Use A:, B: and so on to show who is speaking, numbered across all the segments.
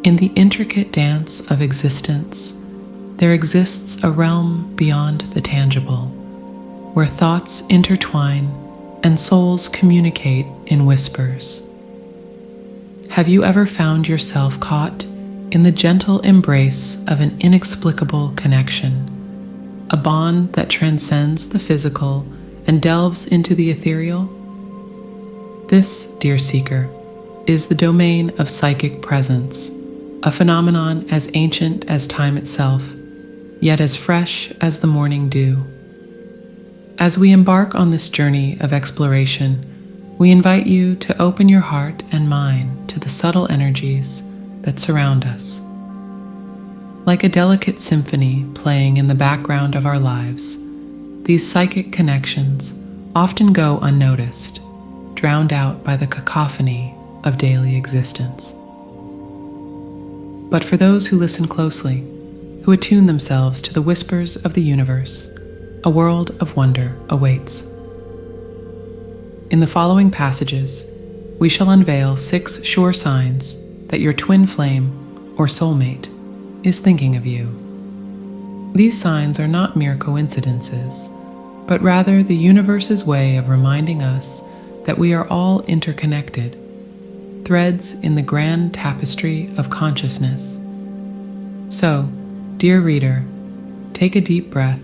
A: In the intricate dance of existence, there exists a realm beyond the tangible, where thoughts intertwine and souls communicate in whispers. Have you ever found yourself caught in the gentle embrace of an inexplicable connection, a bond that transcends the physical and delves into the ethereal? This, dear seeker, is the domain of psychic presence, a phenomenon as ancient as time itself, yet as fresh as the morning dew. As we embark on this journey of exploration, we invite you to open your heart and mind to the subtle energies that surround us. Like a delicate symphony playing in the background of our lives, these psychic connections often go unnoticed, drowned out by the cacophony of daily existence. But for those who listen closely, who attune themselves to the whispers of the universe, a world of wonder awaits. In the following passages, we shall unveil 6 sure signs that your twin flame, or soulmate, is thinking of you. These signs are not mere coincidences, but rather the universe's way of reminding us that we are all interconnected, threads in the grand tapestry of consciousness. So, dear reader, take a deep breath,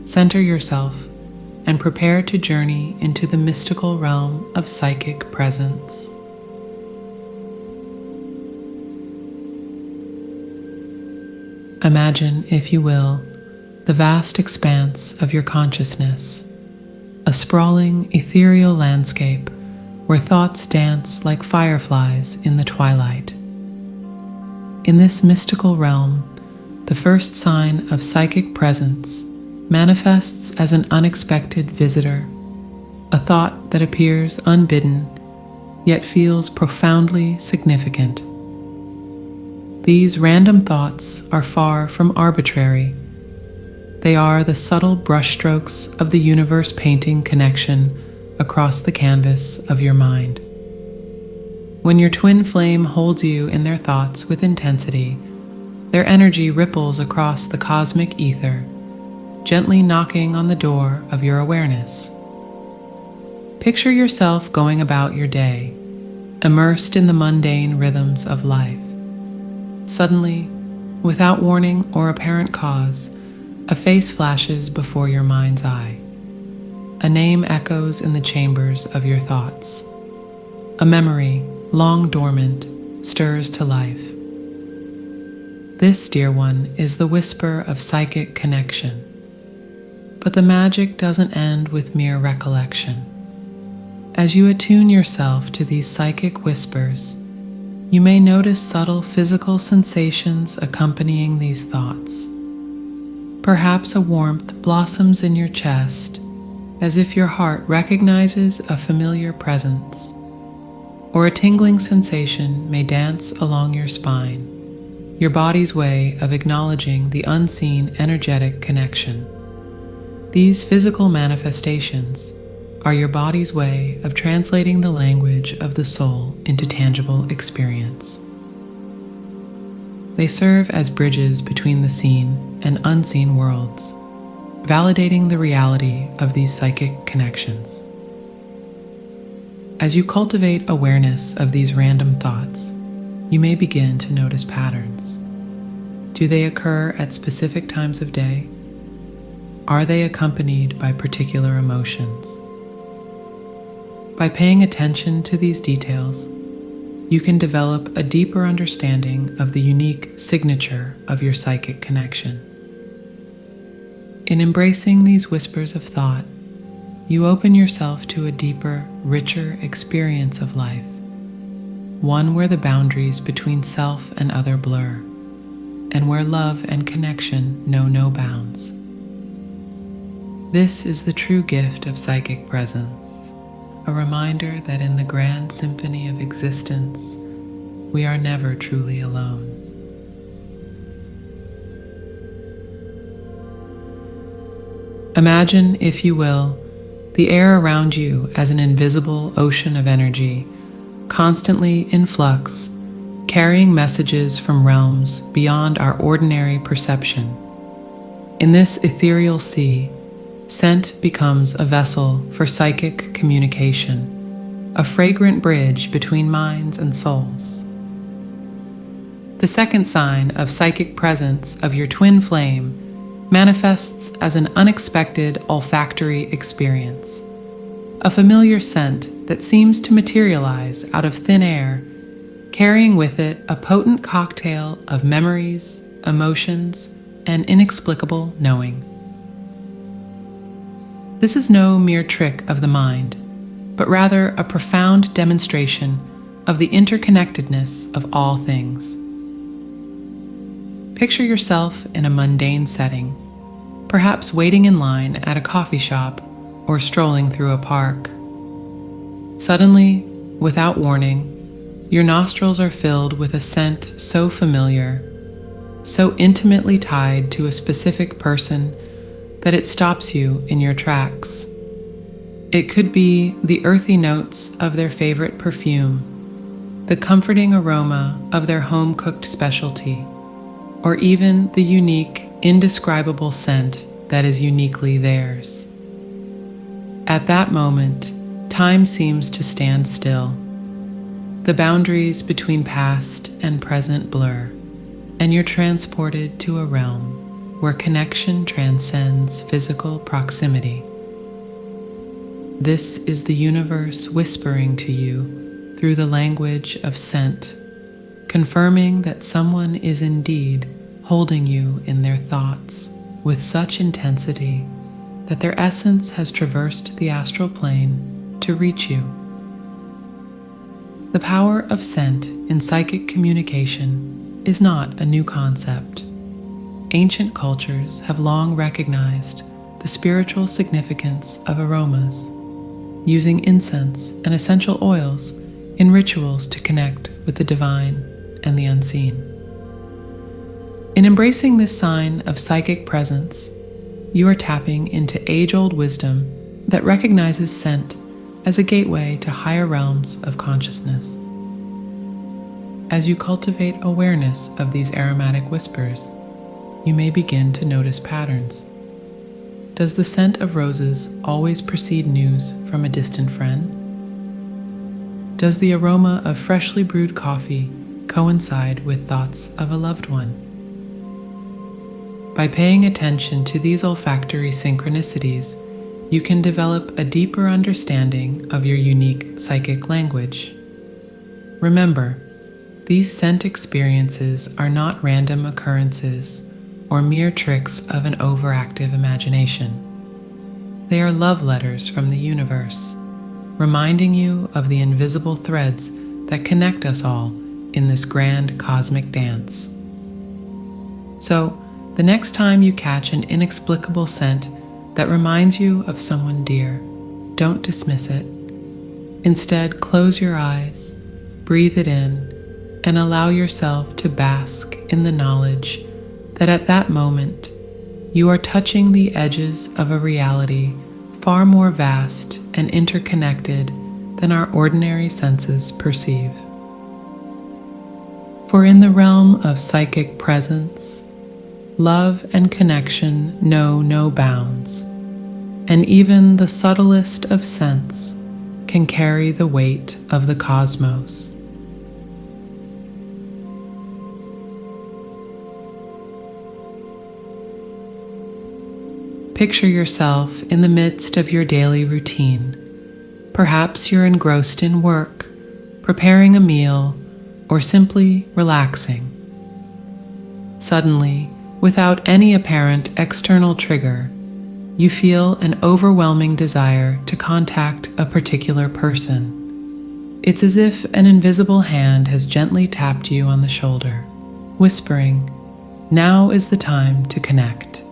A: center yourself, and prepare to journey into the mystical realm of psychic presence. Imagine, if you will, the vast expanse of your consciousness, a sprawling, ethereal landscape where thoughts dance like fireflies in the twilight. In this mystical realm, the first sign of psychic presence manifests as an unexpected visitor, a thought that appears unbidden, yet feels profoundly significant. These random thoughts are far from arbitrary. They are the subtle brushstrokes of the universe painting connection across the canvas of your mind. When your twin flame holds you in their thoughts with intensity, their energy ripples across the cosmic ether, gently knocking on the door of your awareness. Picture yourself going about your day, immersed in the mundane rhythms of life. Suddenly, without warning or apparent cause, a face flashes before your mind's eye. A name echoes in the chambers of your thoughts. A memory, long dormant, stirs to life. This, dear one, is the whisper of psychic connection. But the magic doesn't end with mere recollection. As you attune yourself to these psychic whispers, you may notice subtle physical sensations accompanying these thoughts. Perhaps a warmth blossoms in your chest, as if your heart recognizes a familiar presence, or a tingling sensation may dance along your spine, your body's way of acknowledging the unseen energetic connection. These physical manifestations are your body's way of translating the language of the soul into tangible experience. They serve as bridges between the seen and unseen worlds, validating the reality of these psychic connections. As you cultivate awareness of these random thoughts, you may begin to notice patterns. Do they occur at specific times of day? Are they accompanied by particular emotions? By paying attention to these details, you can develop a deeper understanding of the unique signature of your psychic connection. In embracing these whispers of thought, you open yourself to a deeper, richer experience of life, one where the boundaries between self and other blur, and where love and connection know no bounds. This is the true gift of psychic presence, a reminder that in the grand symphony of existence, we are never truly alone. Imagine, if you will, the air around you as an invisible ocean of energy, constantly in flux, carrying messages from realms beyond our ordinary perception. In this ethereal sea, scent becomes a vessel for psychic communication, a fragrant bridge between minds and souls. The second sign of psychic presence of your twin flame manifests as an unexpected olfactory experience, a familiar scent that seems to materialize out of thin air, carrying with it a potent cocktail of memories, emotions, and inexplicable knowing. This is no mere trick of the mind, but rather a profound demonstration of the interconnectedness of all things. Picture yourself in a mundane setting, perhaps waiting in line at a coffee shop or strolling through a park. Suddenly, without warning, your nostrils are filled with a scent so familiar, so intimately tied to a specific person that it stops you in your tracks. It could be the earthy notes of their favorite perfume, the comforting aroma of their home-cooked specialty, or even the unique, indescribable scent that is uniquely theirs. At that moment, time seems to stand still. The boundaries between past and present blur, and you're transported to a realm where connection transcends physical proximity. This is the universe whispering to you through the language of scent, confirming that someone is indeed holding you in their thoughts with such intensity that their essence has traversed the astral plane to reach you. The power of scent in psychic communication is not a new concept. Ancient cultures have long recognized the spiritual significance of aromas, using incense and essential oils in rituals to connect with the divine and the unseen. In embracing this sign of psychic presence, you are tapping into age-old wisdom that recognizes scent as a gateway to higher realms of consciousness. As you cultivate awareness of these aromatic whispers, you may begin to notice patterns. Does the scent of roses always precede news from a distant friend? Does the aroma of freshly brewed coffee coincide with thoughts of a loved one? By paying attention to these olfactory synchronicities, you can develop a deeper understanding of your unique psychic language. Remember, these scent experiences are not random occurrences or mere tricks of an overactive imagination. They are love letters from the universe, reminding you of the invisible threads that connect us all in this grand cosmic dance. So, the next time you catch an inexplicable scent that reminds you of someone dear, don't dismiss it. Instead, close your eyes, breathe it in, and allow yourself to bask in the knowledge that at that moment, you are touching the edges of a reality far more vast and interconnected than our ordinary senses perceive. For in the realm of psychic presence, love and connection know no bounds, and even the subtlest of scents can carry the weight of the cosmos. Picture yourself in the midst of your daily routine. Perhaps you're engrossed in work, preparing a meal, or simply relaxing. Suddenly, without any apparent external trigger, you feel an overwhelming desire to contact a particular person. It's as if an invisible hand has gently tapped you on the shoulder, whispering, "Now is the time to connect."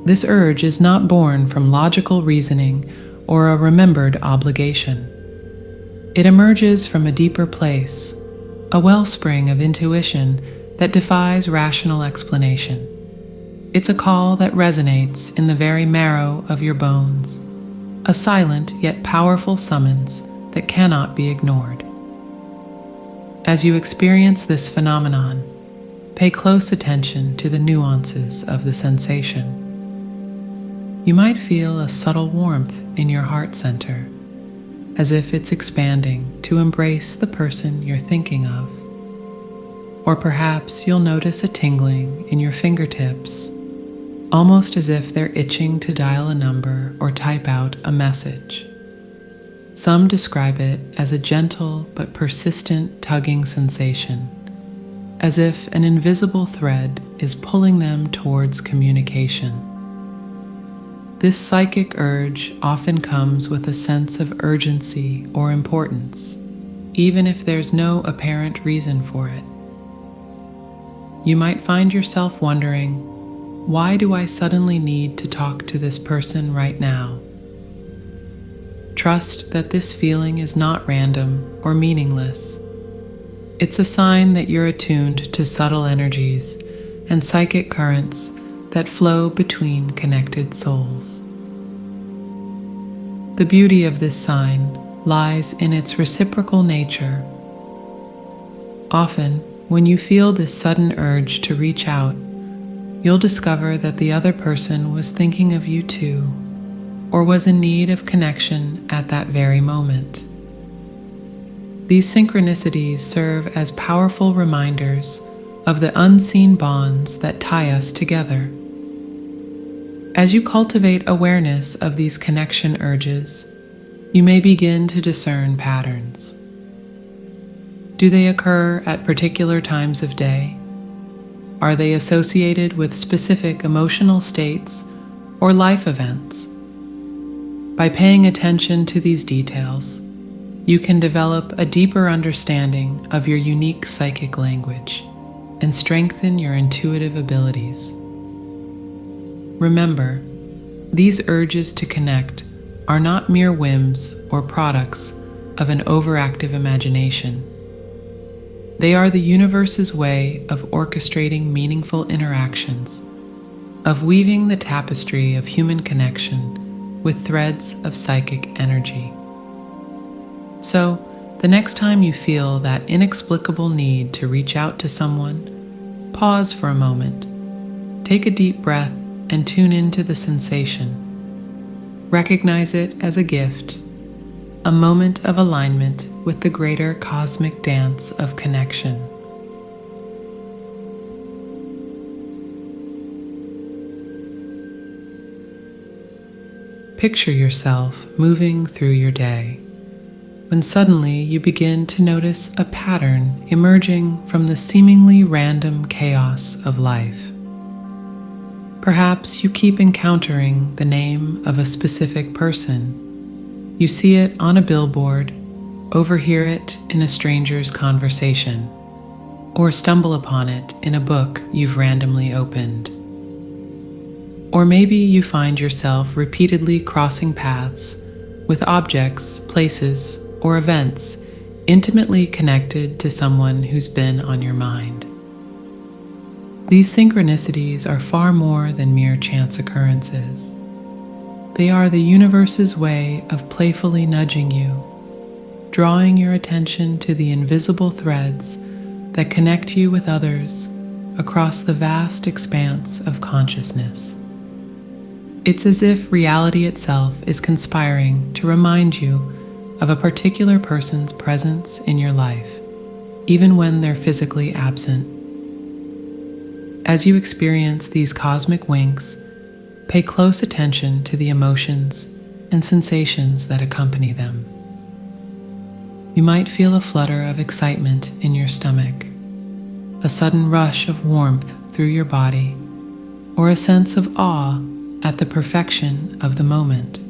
A: This urge is not born from logical reasoning or a remembered obligation. It emerges from a deeper place, a wellspring of intuition that defies rational explanation. It's a call that resonates in the very marrow of your bones, a silent yet powerful summons that cannot be ignored. As you experience this phenomenon, pay close attention to the nuances of the sensation. You might feel a subtle warmth in your heart center, as if it's expanding to embrace the person you're thinking of. Or perhaps you'll notice a tingling in your fingertips, almost as if they're itching to dial a number or type out a message. Some describe it as a gentle but persistent tugging sensation, as if an invisible thread is pulling them towards communication. This psychic urge often comes with a sense of urgency or importance, even if there's no apparent reason for it. You might find yourself wondering, why do I suddenly need to talk to this person right now? Trust that this feeling is not random or meaningless. It's a sign that you're attuned to subtle energies and psychic currents that flow between connected souls. The beauty of this sign lies in its reciprocal nature. Often, when you feel this sudden urge to reach out, you'll discover that the other person was thinking of you too, or was in need of connection at that very moment. These synchronicities serve as powerful reminders of the unseen bonds that tie us together. As you cultivate awareness of these connection urges, you may begin to discern patterns. Do they occur at particular times of day? Are they associated with specific emotional states or life events? By paying attention to these details, you can develop a deeper understanding of your unique psychic language and strengthen your intuitive abilities. Remember, these urges to connect are not mere whims or products of an overactive imagination. They are the universe's way of orchestrating meaningful interactions, of weaving the tapestry of human connection with threads of psychic energy. So, the next time you feel that inexplicable need to reach out to someone, pause for a moment, take a deep breath, and tune into the sensation. Recognize it as a gift, a moment of alignment with the greater cosmic dance of connection. Picture yourself moving through your day, when suddenly you begin to notice a pattern emerging from the seemingly random chaos of life. Perhaps you keep encountering the name of a specific person. You see it on a billboard, overhear it in a stranger's conversation, or stumble upon it in a book you've randomly opened. Or maybe you find yourself repeatedly crossing paths with objects, places, or events intimately connected to someone who's been on your mind. These synchronicities are far more than mere chance occurrences. They are the universe's way of playfully nudging you, drawing your attention to the invisible threads that connect you with others across the vast expanse of consciousness. It's as if reality itself is conspiring to remind you of a particular person's presence in your life, even when they're physically absent. As you experience these cosmic winks, pay close attention to the emotions and sensations that accompany them. You might feel a flutter of excitement in your stomach, a sudden rush of warmth through your body, or a sense of awe at the perfection of the moment.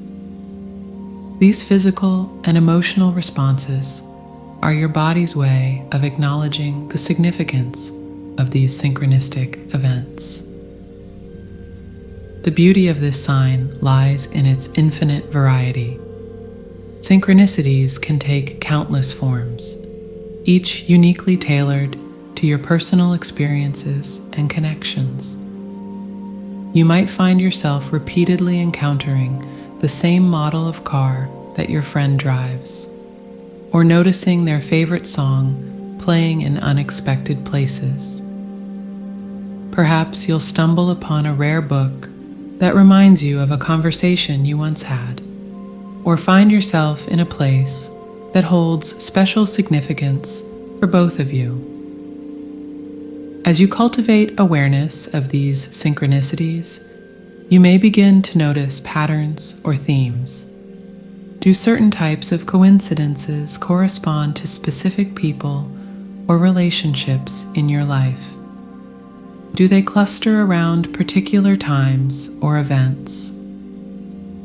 A: These physical and emotional responses are your body's way of acknowledging the significance of these synchronistic events. The beauty of this sign lies in its infinite variety. Synchronicities can take countless forms, each uniquely tailored to your personal experiences and connections. You might find yourself repeatedly encountering the same model of car that your friend drives, or noticing their favorite song playing in unexpected places. Perhaps you'll stumble upon a rare book that reminds you of a conversation you once had, or find yourself in a place that holds special significance for both of you. As you cultivate awareness of these synchronicities, you may begin to notice patterns or themes. Do certain types of coincidences correspond to specific people or relationships in your life? Do they cluster around particular times or events?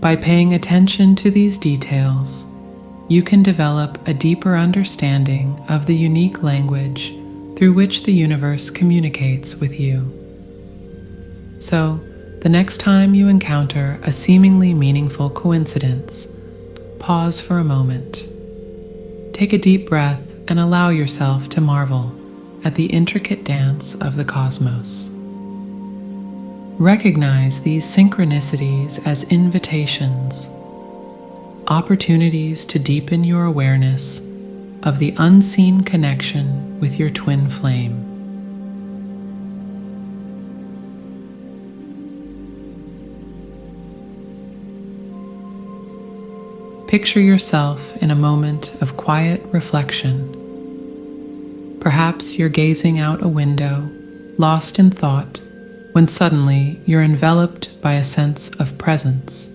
A: By paying attention to these details, you can develop a deeper understanding of the unique language through which the universe communicates with you. So, the next time you encounter a seemingly meaningful coincidence, pause for a moment. Take a deep breath and allow yourself to marvel at the intricate dance of the cosmos. Recognize these synchronicities as invitations, opportunities to deepen your awareness of the unseen connection with your twin flame. Picture yourself in a moment of quiet reflection. Perhaps you're gazing out a window, lost in thought, when suddenly you're enveloped by a sense of presence.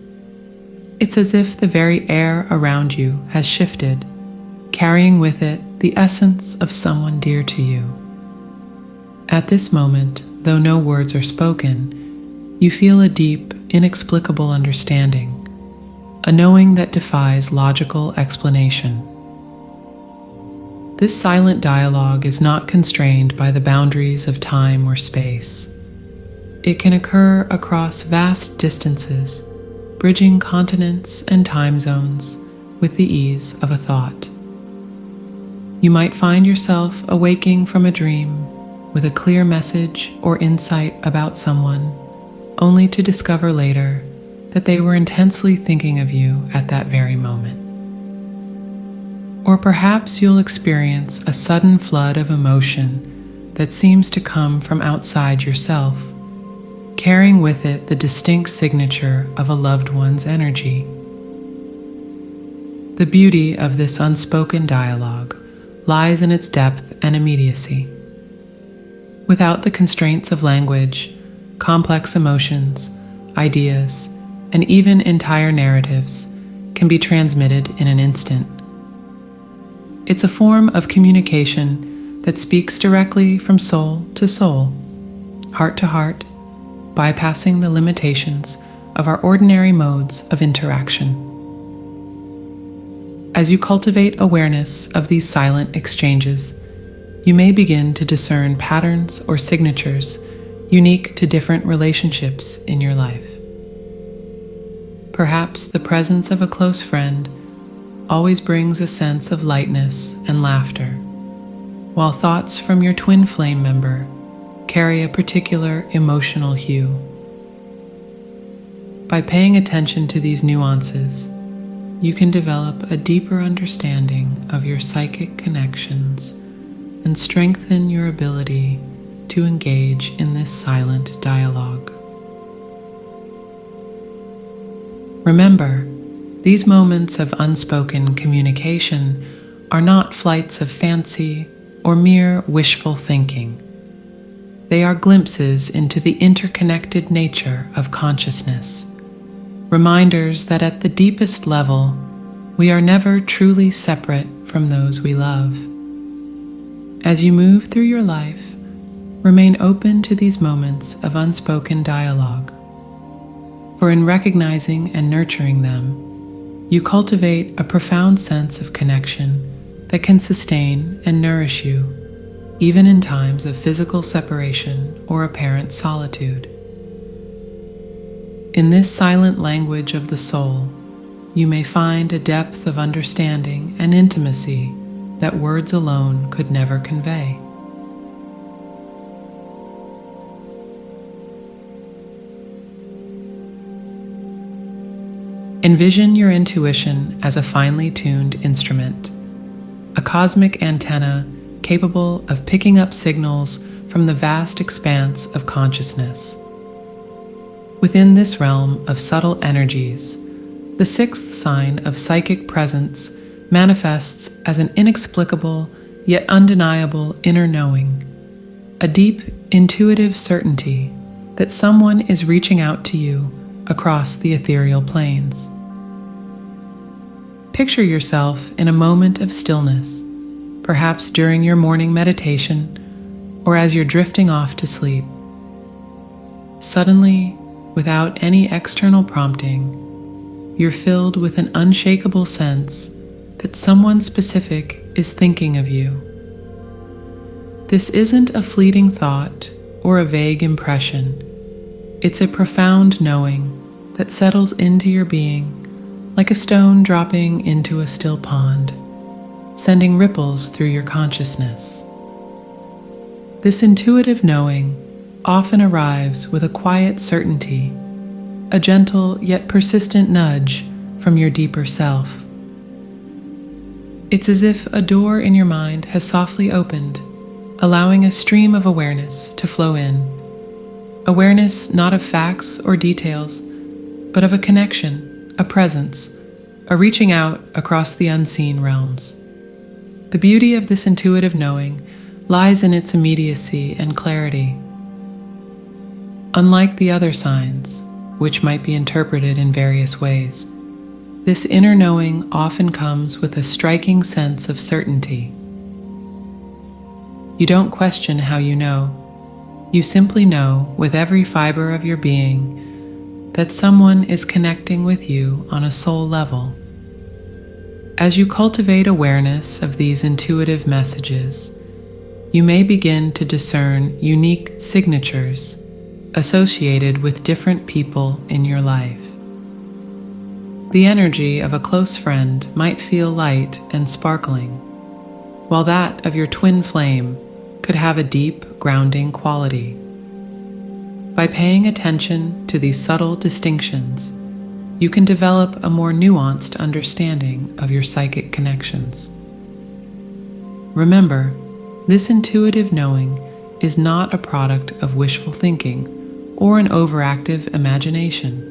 A: It's as if the very air around you has shifted, carrying with it the essence of someone dear to you. At this moment, though no words are spoken, you feel a deep, inexplicable understanding, a knowing that defies logical explanation. This silent dialogue is not constrained by the boundaries of time or space. It can occur across vast distances, bridging continents and time zones with the ease of a thought. You might find yourself awaking from a dream with a clear message or insight about someone, only to discover later that they were intensely thinking of you at that very moment. Or perhaps you'll experience a sudden flood of emotion that seems to come from outside yourself, carrying with it the distinct signature of a loved one's energy. The beauty of this unspoken dialogue lies in its depth and immediacy. Without the constraints of language, complex emotions, ideas, and even entire narratives can be transmitted in an instant. It's a form of communication that speaks directly from soul to soul, heart to heart, bypassing the limitations of our ordinary modes of interaction. As you cultivate awareness of these silent exchanges, you may begin to discern patterns or signatures unique to different relationships in your life. Perhaps the presence of a close friend always brings a sense of lightness and laughter, while thoughts from your twin flame member carry a particular emotional hue. By paying attention to these nuances, you can develop a deeper understanding of your psychic connections and strengthen your ability to engage in this silent dialogue. Remember, these moments of unspoken communication are not flights of fancy or mere wishful thinking. They are glimpses into the interconnected nature of consciousness, reminders that at the deepest level, we are never truly separate from those we love. As you move through your life, remain open to these moments of unspoken dialogue. For in recognizing and nurturing them, you cultivate a profound sense of connection that can sustain and nourish you, even in times of physical separation or apparent solitude. In this silent language of the soul, you may find a depth of understanding and intimacy that words alone could never convey. Envision your intuition as a finely tuned instrument, a cosmic antenna capable of picking up signals from the vast expanse of consciousness. Within this realm of subtle energies, the sixth sign of psychic presence manifests as an inexplicable yet undeniable inner knowing, a deep, intuitive certainty that someone is reaching out to you across the ethereal planes. Picture yourself in a moment of stillness, perhaps during your morning meditation or as you're drifting off to sleep. Suddenly, without any external prompting, you're filled with an unshakable sense that someone specific is thinking of you. This isn't a fleeting thought or a vague impression. It's a profound knowing that settles into your being like a stone dropping into a still pond, sending ripples through your consciousness. This intuitive knowing often arrives with a quiet certainty, a gentle yet persistent nudge from your deeper self. It's as if a door in your mind has softly opened, allowing a stream of awareness to flow in. Awareness not of facts or details, but of a connection, a presence, a reaching out across the unseen realms. The beauty of this intuitive knowing lies in its immediacy and clarity. Unlike the other signs, which might be interpreted in various ways, this inner knowing often comes with a striking sense of certainty. You don't question how you know. You simply know with every fiber of your being that someone is connecting with you on a soul level. As you cultivate awareness of these intuitive messages, you may begin to discern unique signatures associated with different people in your life. The energy of a close friend might feel light and sparkling, while that of your twin flame could have a deep, grounding quality. By paying attention to these subtle distinctions, you can develop a more nuanced understanding of your psychic connections. Remember, this intuitive knowing is not a product of wishful thinking or an overactive imagination.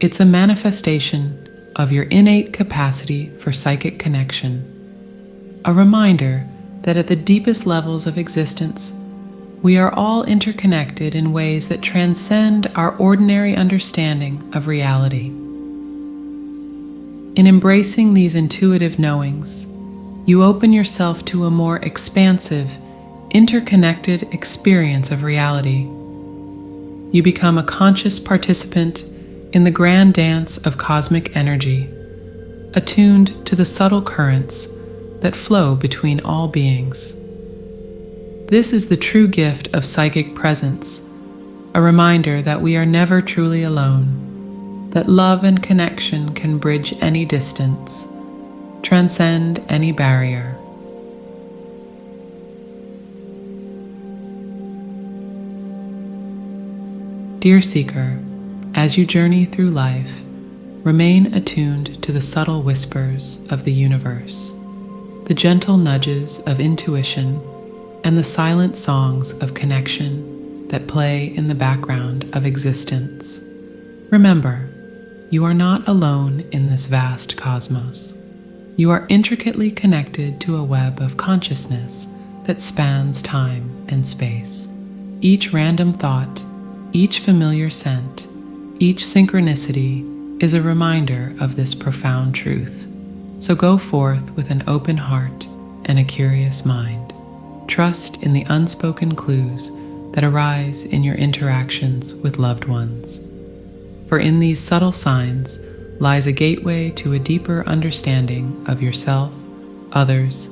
A: It's a manifestation of your innate capacity for psychic connection, a reminder that at the deepest levels of existence, we are all interconnected in ways that transcend our ordinary understanding of reality. In embracing these intuitive knowings, you open yourself to a more expansive, interconnected experience of reality. You become a conscious participant in the grand dance of cosmic energy, attuned to the subtle currents that flow between all beings. This is the true gift of psychic presence, a reminder that we are never truly alone, that love and connection can bridge any distance, transcend any barrier. Dear Seeker, as you journey through life, remain attuned to the subtle whispers of the universe, the gentle nudges of intuition, and the silent songs of connection that play in the background of existence. Remember, you are not alone in this vast cosmos. You are intricately connected to a web of consciousness that spans time and space. Each random thought, each familiar scent, each synchronicity is a reminder of this profound truth. So go forth with an open heart and a curious mind. Trust in the unspoken clues that arise in your interactions with loved ones. For in these subtle signs lies a gateway to a deeper understanding of yourself, others,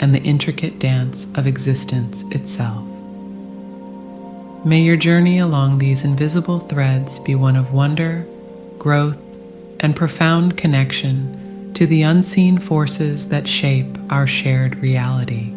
A: and the intricate dance of existence itself. May your journey along these invisible threads be one of wonder, growth, and profound connection to the unseen forces that shape our shared reality.